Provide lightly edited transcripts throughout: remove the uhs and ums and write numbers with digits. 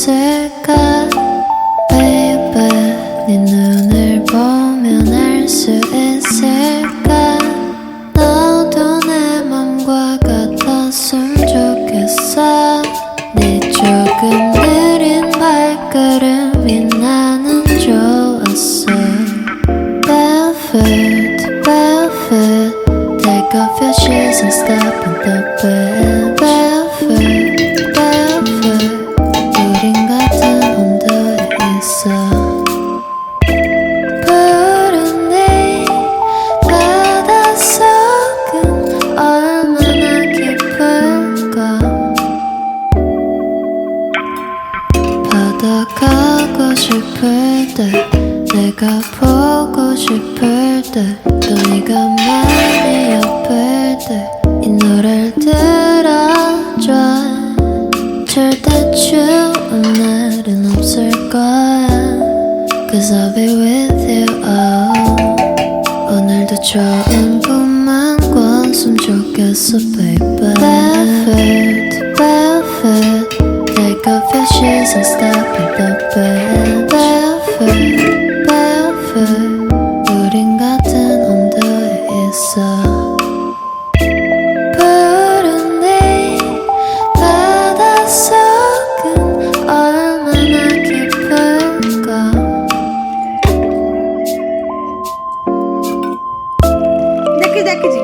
있을까 baby 네 눈을 보면 알 수 있을까 너도 내 맘과 같았으면 좋겠어 네 조금 느린 발걸음이 나는 좋았어 Barefoot, barefoot Take off your shoes and step in the bed Barefoot, barefoot 우린 같은 온도에 있어 푸른 네 바닷속은 얼마나 깊을까 바다 가고 싶을 때 내가 보고 싶을 때 또 네가 많이 아플 때 이 노래를 들어줘 절대 추운 날은 없을 거야 Cause I'll be with you 오늘도 좋은 꿈만 꿨으면 좋겠어 baby Barefoot, barefoot Take off your shoes and step in the bed Barefoot, barefoot 우린 같은 온도에 있어 푸른 네 바닷속은 얼마나 깊을까 দেখেছি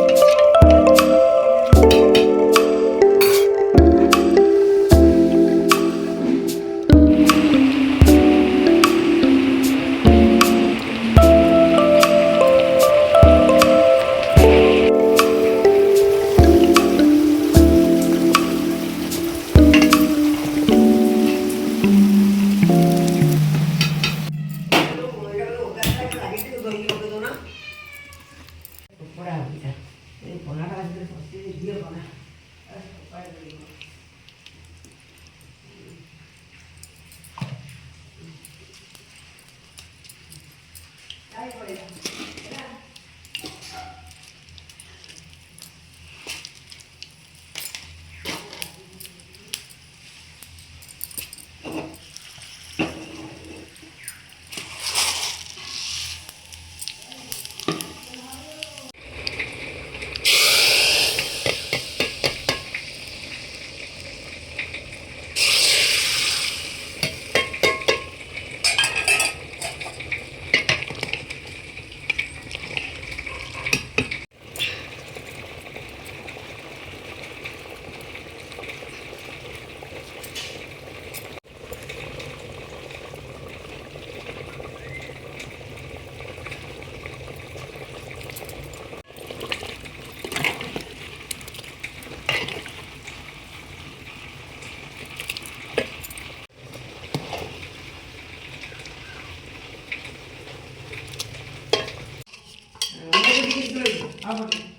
아버지.